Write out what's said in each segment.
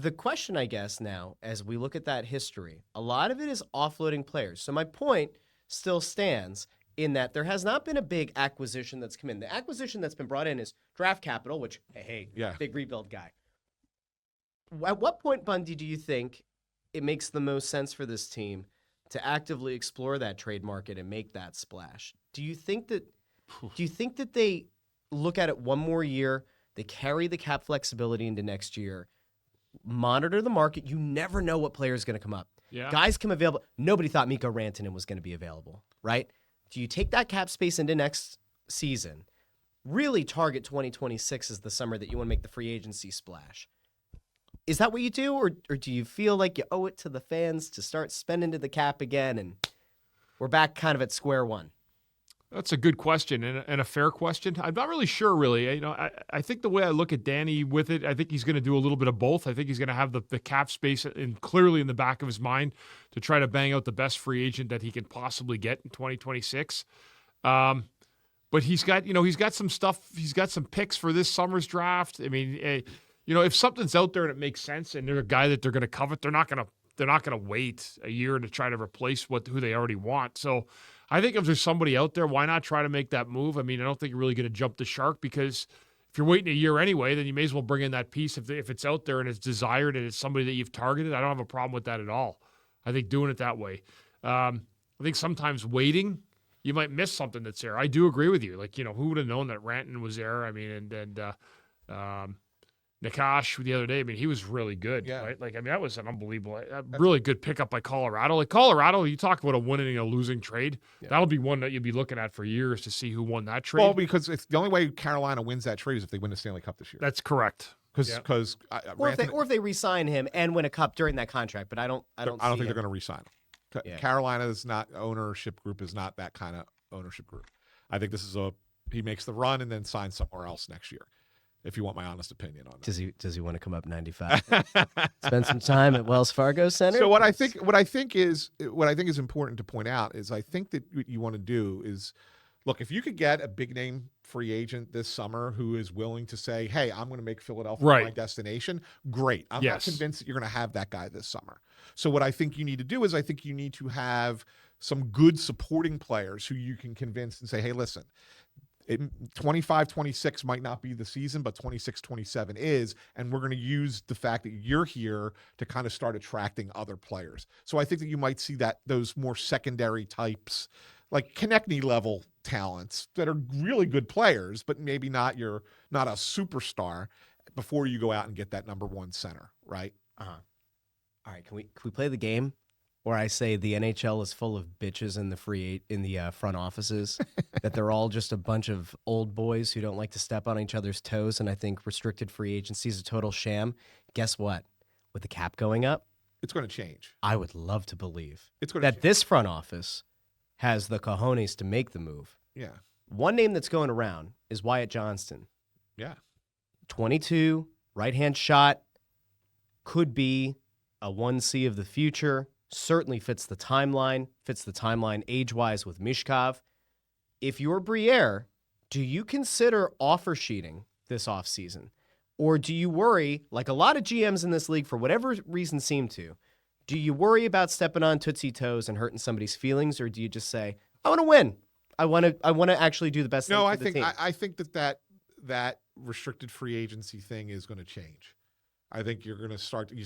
The question, I guess, now, as we look at that history, a lot of it is offloading players. So my point still stands in that there has not been a big acquisition that's come in. The acquisition that's been brought in is draft capital, which, hey, big rebuild guy. At what point, Bundy, do you think it makes the most sense for this team to actively explore that trade market and make that splash? Do you think that they look at it one more year, they carry the cap flexibility into next year, monitor the market? You never know what player is going to come up. Yeah. Guys come available. Nobody thought Mikko Rantanen was going to be available, right? Do you take that cap space into next season, really target 2026 as the summer that you want to make the free agency splash? Is that what you do, or do you feel like you owe it to the fans to start spending to the cap again, and we're back kind of at square one? That's a good question and a fair question. I'm not really sure, really. I think the way I look at Danny with it, I think he's going to do a little bit of both. I think he's going to have the cap space clearly in the back of his mind to try to bang out the best free agent that he can possibly get in 2026. But he's got some stuff. He's got some picks for this summer's draft. I mean, if something's out there and it makes sense, and they're a guy that they're going to covet, they're not going to wait a year to try to replace who they already want. So I think if there's somebody out there, why not try to make that move? I mean, I don't think you're really going to jump the shark, because if you're waiting a year anyway, then you may as well bring in that piece if it's out there and it's desired and it's somebody that you've targeted. I don't have a problem with that at all. I think doing it that way. I think sometimes waiting, you might miss something that's there. I do agree with you. Like, who would have known that Rantanen was there? I mean, and Nakash the other day, I mean, he was really good, right? Like, I mean, that was an unbelievable, really good pickup by Colorado. Like, Colorado, you talk about a winning and a losing trade. Yeah. That'll be one that you'll be looking at for years to see who won that trade. Well, because it's the only way Carolina wins that trade is if they win the Stanley Cup this year. That's correct. Or if they re-sign him and win a cup during that contract, but I don't think they're going to re-sign him. Yeah. Carolina's ownership group is not that kind of ownership group. I think this is he makes the run and then signs somewhere else next year, if you want my honest opinion on that. Does he want to come up 95? Spend some time at Wells Fargo Center? So what I think is important to point out is I think that what you want to do is, look, if you could get a big name free agent this summer who is willing to say, hey, I'm going to make Philadelphia my destination, great. I'm not convinced that you're going to have that guy this summer. So what I think you need to do is I think you need to have some good supporting players who you can convince and say, hey, listen, 25-26 might not be the season, but 26-27 is, and we're going to use the fact that you're here to kind of start attracting other players. So I think that you might see that those more secondary types, like Konechny level talents that are really good players, but maybe not a superstar, before you go out and get that number one center, right? All right, can we play the game where I say the NHL is full of bitches in the front offices, that they're all just a bunch of old boys who don't like to step on each other's toes, and I think restricted free agency is a total sham? Guess what? With the cap going up, it's going to change. I would love to believe that change. This front office has the cojones to make the move. Yeah. One name that's going around is Wyatt Johnston. Yeah. 22, right-hand shot, could be a 1C of the future. Certainly fits the timeline age-wise with Mishkov. If you're Briere, do you consider offer sheeting this offseason? Or do you worry, like a lot of GMs in this league, for whatever reason seem to, do you worry about stepping on Tootsie Toes and hurting somebody's feelings, or do you just say, I want to win. I want to actually do the best thing for the team? I think that restricted free agency thing is going to change. I think you're going to started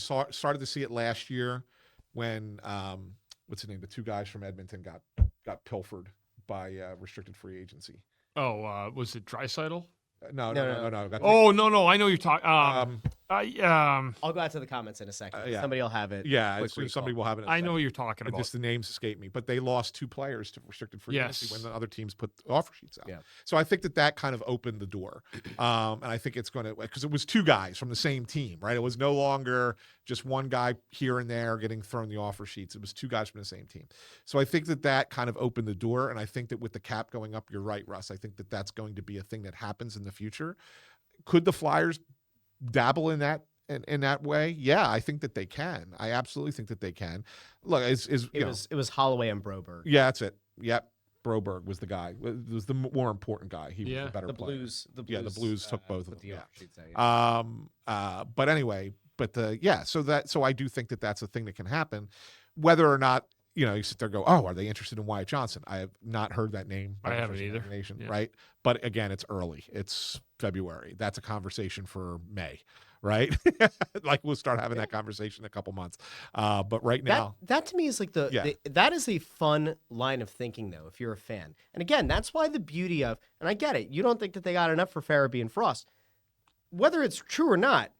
to see it last year when what's his name? The two guys from Edmonton got pilfered by restricted free agency. Oh, was it Draisaitl? No. Oh, no. I know you're talking. I'll go out to the comments in a second. Yeah. Somebody will have it. Yeah, somebody will have it. I know what you're talking about. Just the names escape me, but they lost two players to restricted free agency when the other teams put offer sheets out. Yeah. So I think that kind of opened the door, and I think it's going to, because it was two guys from the same team, right? It was no longer just one guy here and there getting thrown the offer sheets. It was two guys from the same team. So I think that kind of opened the door, and I think that with the cap going up, you're right, Russ. I think that that's going to be a thing that happens in the future. Could the Flyers dabble in that way? Yeah, I think that they can. I absolutely think that they can. Look, it was Holloway and Broberg. Yeah, that's it. Yep. Broberg was the guy. It was the more important guy. He was the better player. The Blues took both of them. But anyway, So I do think that that's a thing that can happen, whether or not you sit there and go, oh, are they interested in Wyatt Johnson? I have not heard that name. I haven't either. Yeah. Right, but again, it's early. It's February. That's a conversation for May. Right, like we'll start having that conversation in a couple months. But right now, that to me is like that is a fun line of thinking though. If you're a fan, and again, that's why the beauty of, and I get it, you don't think that they got enough for Farabee and Frost, whether it's true or not.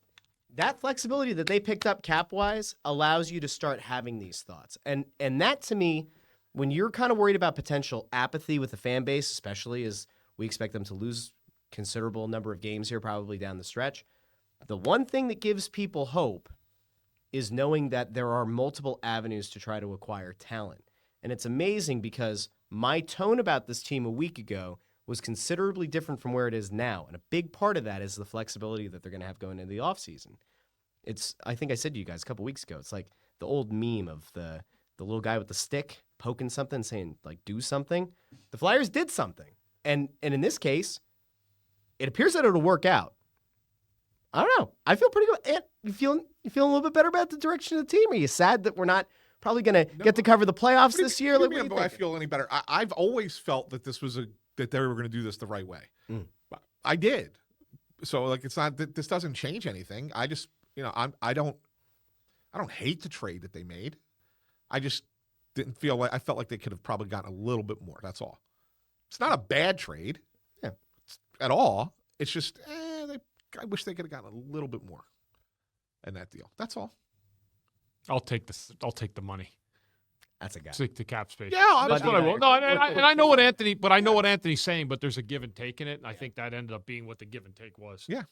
That flexibility that they picked up cap-wise allows you to start having these thoughts. And that, to me, when you're kind of worried about potential apathy with the fan base, especially as we expect them to lose considerable number of games here probably down the stretch, the one thing that gives people hope is knowing that there are multiple avenues to try to acquire talent. And it's amazing because my tone about this team a week ago was considerably different from where it is now. And a big part of that is the flexibility that they're going to have going into the offseason. I think I said to you guys a couple weeks ago, it's like the old meme of the little guy with the stick poking something, saying, like, do something. The Flyers did something. And in this case, it appears that it'll work out. I don't know. I feel pretty good. Ant, you feeling a little bit better about the direction of the team? Are you sad that we're not probably going to get to cover the playoffs this year? Like, do I feel any better? I've always felt that that they were going to do this the right way. I did. So like, it's not that this doesn't change anything. I just, I don't hate the trade that they made. I just didn't feel like, I felt like they could have probably gotten a little bit more. That's all. It's not a bad trade at all. It's just, I wish they could have gotten a little bit more in that deal. That's all. I'll take the money. That's a guy. Stick to cap space. Yeah, that's what I will. No, and I know what Anthony's saying, but there's a give and take in it, and I think that ended up being what the give and take was. Yeah.